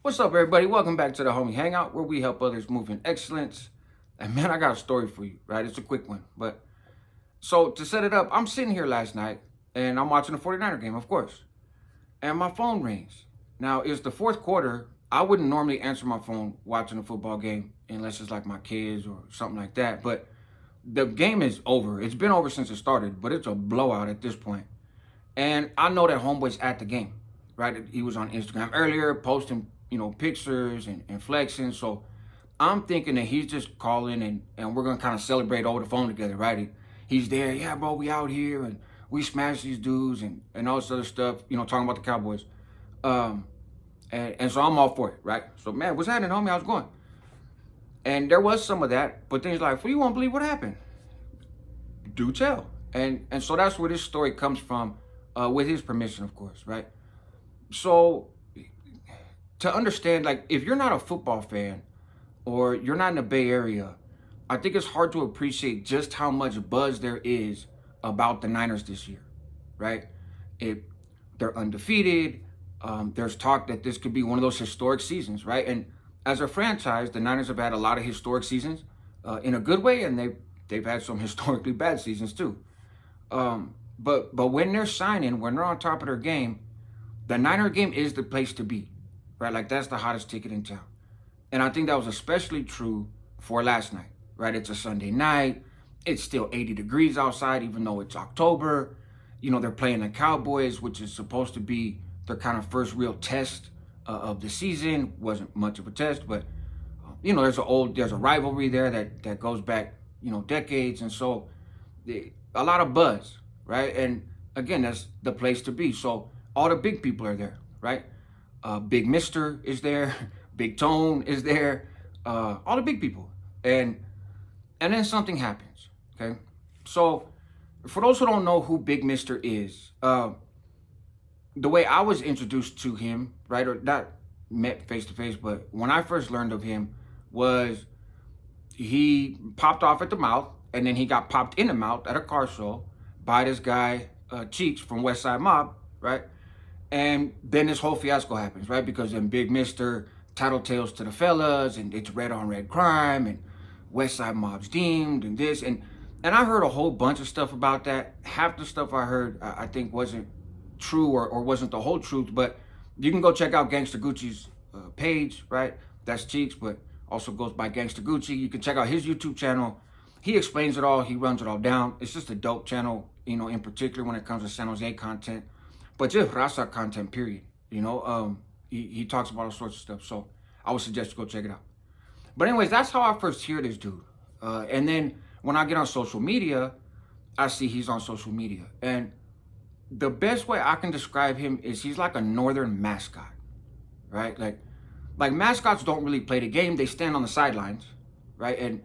What's up, everybody? Welcome back to the Homie Hangout, where we help others move in excellence. And man, I got a story for you, right? It's a quick one. But so to set it up, I'm sitting here last night and I'm watching the 49er game, of course. And my phone rings. Now, it's the fourth quarter. I wouldn't normally answer my phone watching a football game unless it's like my kids or something like that. But the game is over. It's been over since it started, but it's a blowout at this point. And I know that homeboy's at the game, right? He was on Instagram earlier posting, pictures and flexing. So I'm thinking that he's just calling and we're going to kind of celebrate over the phone together, right? He's there. Yeah, bro, we out here and we smashed these dudes and all this other stuff, talking about the Cowboys. And so I'm all for it, right? So, man, what's happening, homie? How's it going? And there was some of that, but things like, well, you won't believe what happened. Do tell. And so that's where this story comes from, with his permission, of course, right? So to understand, like, if you're not a football fan or you're not in the Bay Area, I think it's hard to appreciate just how much buzz there is about the Niners this year, right? They're undefeated. There's talk that this could be one of those historic seasons, right? And as a franchise, the Niners have had a lot of historic seasons, in a good way, and they've had some historically bad seasons too. But when they're signing, when they're on top of their game, the Niner game is the place to be, right? Like, that's the hottest ticket in town. And I think that was especially true for last night, right? It's a Sunday night. It's still 80 degrees outside, even though it's October. They're playing the Cowboys, which is supposed to be their kind of first real test of the season. Wasn't much of a test, but there's a rivalry there that goes back, decades. And so a lot of buzz, right? And again, that's the place to be. So all the big people are there, right? Big Mister is there. Big Tone is there. All the big people. And then something happens, okay? So for those who don't know who Big Mister is, the way I was introduced to him, right, or not met face to face, but when I first learned of him was he popped off at the mouth, and then he got popped in the mouth at a car show by this guy, Cheeks from West Side Mob, right? And then this whole fiasco happens, right? Because then Big Mister tattletales to the fellas, and it's red on red crime, and West Side Mob's deemed, and this, and I heard a whole bunch of stuff about that. Half the stuff I heard, I think wasn't true or wasn't the whole truth, but you can go check out Gangsta Gucci's page, right? That's Cheeks, but also goes by Gangsta Gucci. You can check out his YouTube channel. He explains it all. He runs it all down. It's just a dope channel, in particular when it comes to San Jose content, but just Raza content, period. He talks about all sorts of stuff. So I would suggest you go check it out. But anyways, that's how I first hear this dude. And then when I get on social media, I see he's on social media. And the best way I can describe him is he's like a northern mascot, right? Like mascots don't really play the game. They stand on the sidelines, right?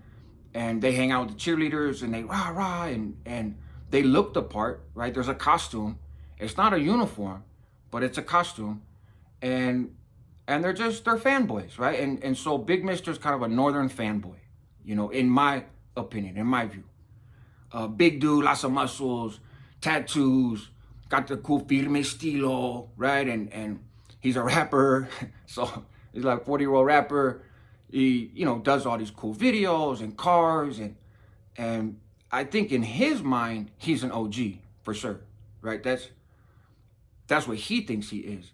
And they hang out with the cheerleaders and they rah rah and they look the part, right? There's a costume. It's not a uniform, but it's a costume. And they're fanboys, right? And so Big Mister's kind of a northern fanboy, in my opinion, in my view. Big dude, lots of muscles, tattoos, got the cool firme estilo, right? And he's a rapper. So he's like a 40-year-old rapper. He, does all these cool videos and cars. And I think in his mind, he's an OG for sure, right? That's what he thinks he is.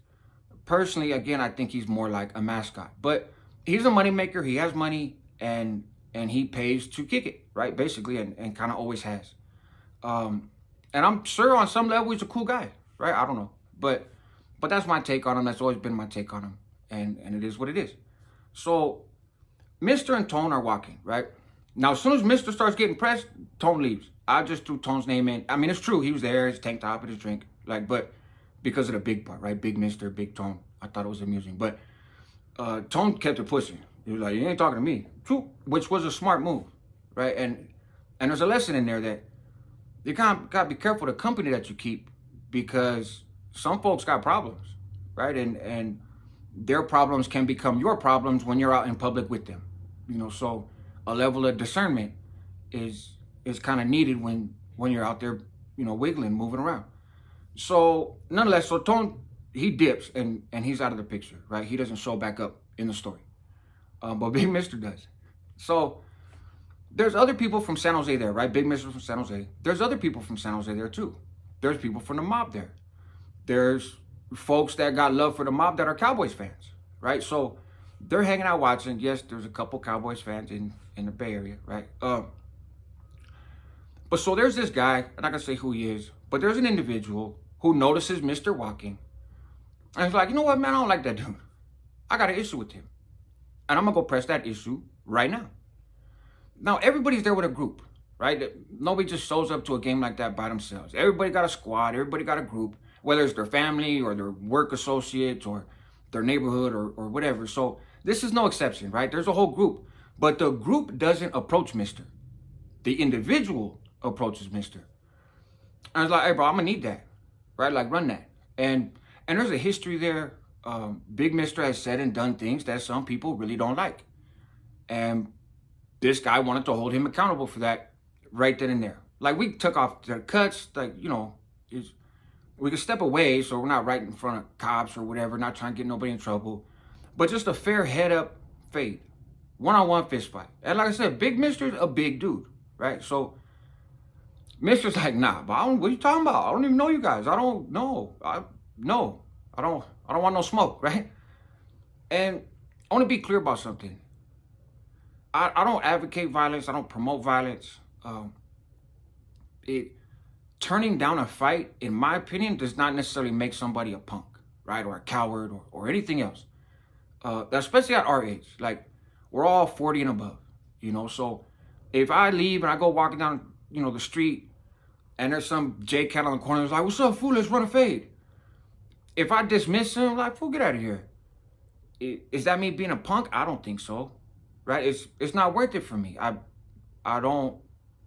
Personally, again, I think he's more like a mascot. But he's a moneymaker. He has money and he pays to kick it, right? Basically, and kind of always has. And I'm sure on some level he's a cool guy, right? I don't know. But that's my take on him. That's always been my take on him. And it is what it is. So Mister and Tone are walking, right? Now, as soon as Mister starts getting pressed, Tone leaves. I just threw Tone's name in. I mean, it's true. He was there, his tank top and his drink. But because of the big part, right? Big Mister, Big Tone. I thought it was amusing. But Tone kept it pushing. He was like, you ain't talking to me. True. Which was a smart move, right? And there's a lesson in there that you got to be careful the company that you keep, because some folks got problems, right? And their problems can become your problems when you're out in public with them. So a level of discernment is kind of needed when you're out there, wiggling, moving around. So nonetheless, so Tone, he dips and he's out of the picture, right? He doesn't show back up in the story. But Big Mister does. So there's other people from San Jose there, right? Big Mister from San Jose. There's other people from San Jose there too. There's people from the mob there. There's folks that got love for the mob that are Cowboys fans, right? So they're hanging out watching. Yes, there's a couple Cowboys fans in the Bay Area, right? But so there's this guy, I'm not gonna say who he is, but there's an individual who notices Mr. walking. And he's like, you know what, man, I don't like that dude. I got an issue with him. And I'm gonna go press that issue right now. Now, everybody's there with a group, right? Nobody just shows up to a game like that by themselves. Everybody got a squad, everybody got a group, whether it's their family or their work associates or their neighborhood or whatever. So this is no exception, right? There's a whole group. But the group doesn't approach Mister. The individual approaches Mister. And I was like, hey, bro, I'm gonna need that, right? Like, run that. And there's a history there. Big Mister has said and done things that some people really don't like. And this guy wanted to hold him accountable for that right then and there. Like, we took off the cuts, like, you know, we could step away so we're not right in front of cops or whatever, not trying to get nobody in trouble. But just a fair head-up fade. One-on-one fist fight. And like I said, Big Mister's a big dude, right? So Mister's like, nah, but what are you talking about? I don't even know you guys. I don't know. I don't want no smoke, right? And I want to be clear about something. I don't advocate violence. I don't promote violence. Turning down a fight, in my opinion, does not necessarily make somebody a punk, right? Or a coward or anything else. Especially at our age. Like, we're all 40 and above, you know? So if I leave and I go walking down, you know, the street and there's some J-Cat on the corner who's like, what's up, fool? Let's run a fade. If I dismiss him, like, fool, get out of here. Is that me being a punk? I don't think so, right? It's not worth it for me. I don't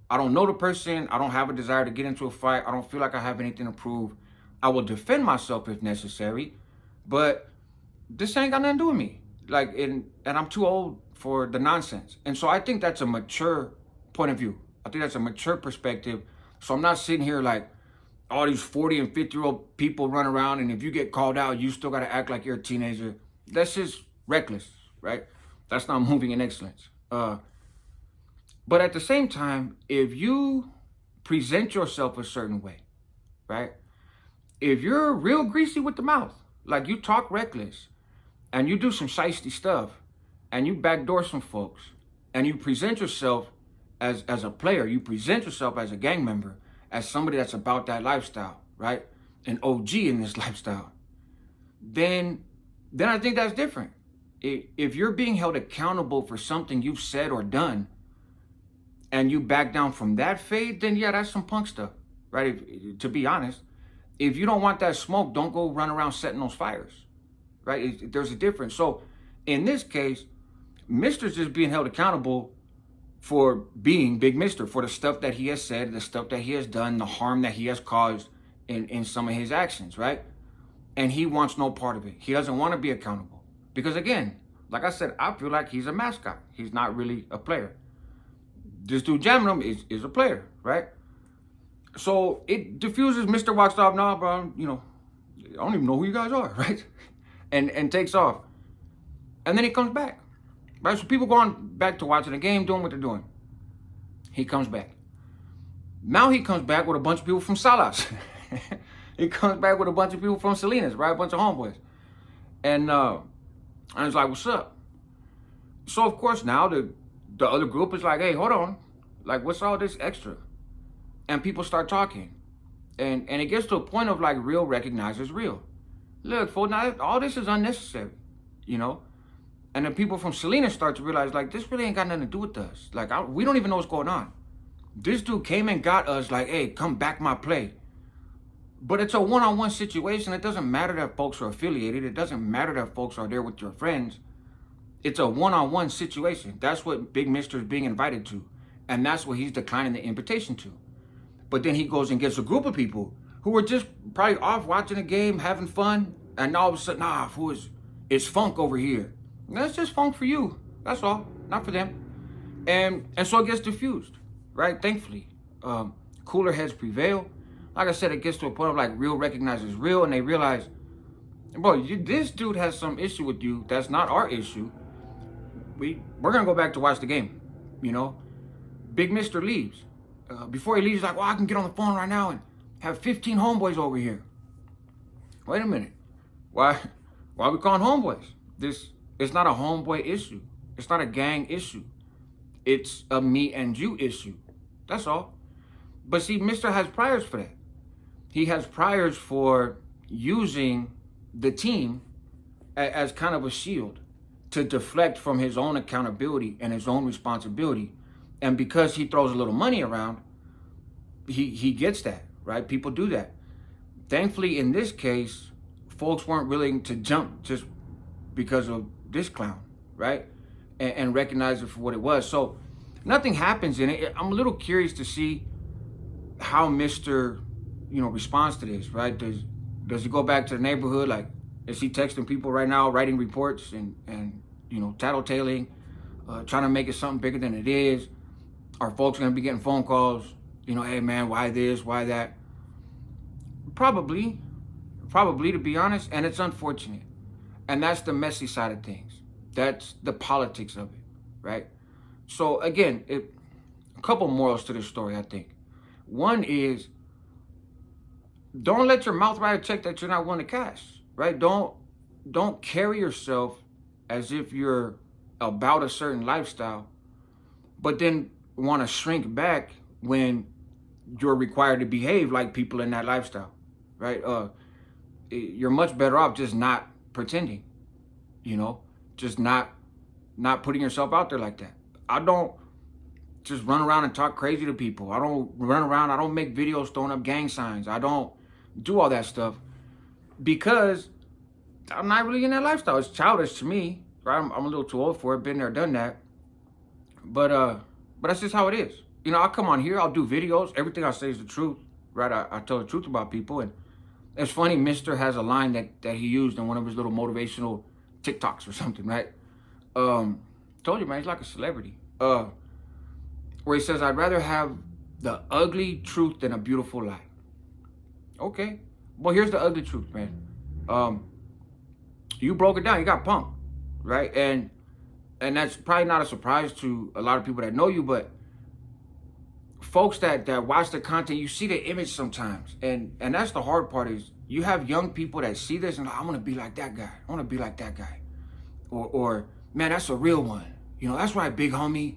know the person. I don't have a desire to get into a fight. I don't feel like I have anything to prove. I will defend myself if necessary, but this ain't got nothing to do with me. Like, and I'm too old for the nonsense. And so I think that's a mature point of view. I think that's a mature perspective. So I'm not sitting here like all these 40 and 50-year-old people run around, and if you get called out, you still got to act like you're a teenager. That's just reckless, right? That's not moving in excellence. But at the same time, if you present yourself a certain way, right? If you're real greasy with the mouth, like you talk reckless, and you do some shiesty stuff, and you backdoor some folks, and you present yourself as a player, you present yourself as a gang member, as somebody that's about that lifestyle, right? An OG in this lifestyle, then I think that's different. If you're being held accountable for something you've said or done, and you back down from that fade, then yeah, that's some punk stuff, right? To be honest, if you don't want that smoke, don't go run around setting those fires, right? There's a difference. So in this case, Mister's just being held accountable for being Big Mister, for the stuff that he has said, the stuff that he has done, the harm that he has caused in some of his actions, right? And he wants no part of it. He doesn't want to be accountable. Because again, like I said, I feel like he's a mascot. He's not really a player. This dude jamming him is a player, right? So it diffuses. Mister walks off, nah, bro, you know, I don't even know who you guys are, right? And takes off. And then he comes back. Right, so people going back to watching the game, doing what they're doing. He comes back. Now he comes back with a bunch of people from Salas. He comes back with a bunch of people from Salinas, right? A bunch of homeboys. And it's like, what's up? So, of course, now the other group is like, hey, hold on. Like, what's all this extra? And people start talking. And it gets to a point of, like, real recognizes real. Look, fool, now all this is unnecessary, you know? And then people from Salinas start to realize, like, this really ain't got nothing to do with us. Like, we don't even know what's going on. This dude came and got us like, hey, come back my play. But it's a one-on-one situation. It doesn't matter that folks are affiliated. It doesn't matter that folks are there with your friends. It's a one-on-one situation. That's what Big Mister is being invited to. And that's what he's declining the invitation to. But then he goes and gets a group of people who were just probably off watching a game, having fun. And all of a sudden, nah, fool, it's funk over here. That's just funk for you. That's all. Not for them. And so it gets diffused, right? Thankfully. Cooler heads prevail. Like I said, it gets to a point of like real recognizes real, and they realize Bro, this dude has some issue with you. That's not our issue. We're gonna go back to watch the game. You know, Big Mister leaves. Before he leaves, he's like, "Well, I can get on the phone right now and have 15 homeboys over here." Wait a minute. Why? Why are we calling homeboys? It's not a homeboy issue. It's not a gang issue. It's a me and you issue. That's all. But see, Mister has priors for that. He has priors for using the team as kind of a shield to deflect from his own accountability and his own responsibility. And because he throws a little money around, he gets that, right? People do that. Thankfully, in this case, folks weren't willing to jump just because of this clown, right? And recognize it for what it was. So nothing happens in it. I'm a little curious to see how Mr. responds to this, right? Does he go back to the neighborhood? Like, is he texting people right now, writing reports and tattletaling, trying to make it something bigger than it is? Are folks gonna be getting phone calls? Hey man, why this? Why that? Probably, to be honest, and it's unfortunate. And that's the messy side of things. That's the politics of it, right? So again, a couple morals to this story, I think. One is, don't let your mouth write a check that you're not willing to cash, right? Don't carry yourself as if you're about a certain lifestyle, but then want to shrink back when you're required to behave like people in that lifestyle, right? You're much better off just not pretending, just not putting yourself out there like that. I don't just run around and talk crazy to people. I don't run around. I don't make videos throwing up gang signs. I don't do all that stuff because I'm not really in that lifestyle. It's childish to me, right? I'm a little too old for it. Been there, done that. But that's just how it is. I come on here. I'll do videos. Everything I say is the truth, right? I tell the truth about people. And it's funny, Mister has a line that he used in one of his little motivational TikToks or something, right? Told you, man, he's like a celebrity. Where he says, "I'd rather have the ugly truth than a beautiful lie." Okay. Well, here's the ugly truth, man. You broke it down. You got punked, right? And that's probably not a surprise to a lot of people that know you, but folks that watch the content, you see the image sometimes. And that's the hard part is you have young people that see this and like, I want to be like that guy. I want to be like that guy. Or man, that's a real one. That's right, big homie.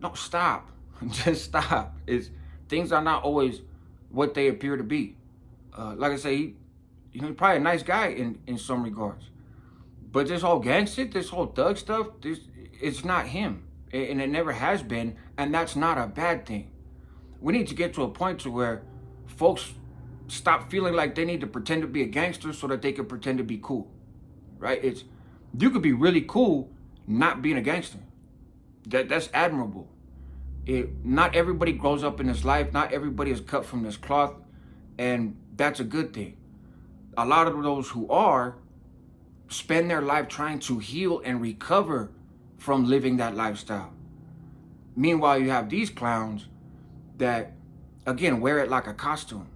No, stop. Just stop. Things are not always what they appear to be. Like I say, he's probably a nice guy in some regards. But this whole gang shit, this whole thug stuff, it's not him. And it never has been. And that's not a bad thing. We need to get to a point to where folks stop feeling like they need to pretend to be a gangster so that they can pretend to be cool, right? You could be really cool not being a gangster. That's admirable. Not everybody grows up in this life. Not everybody is cut from this cloth, and that's a good thing. A lot of those who are spend their life trying to heal and recover from living that lifestyle. Meanwhile, you have these clowns that, again, wear it like a costume,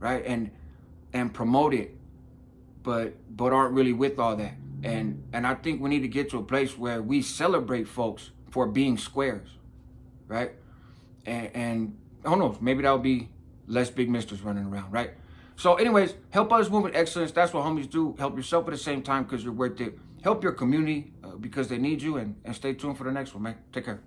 right? And promote it, but aren't really with all that. And I think we need to get to a place where we celebrate folks for being squares, right? And who knows, maybe that'll be less big misters running around, right? So anyways, help others move with excellence. That's what homies do. Help yourself at the same time because you're worth it. Help your community because they need you, and stay tuned for the next one, man. Take care.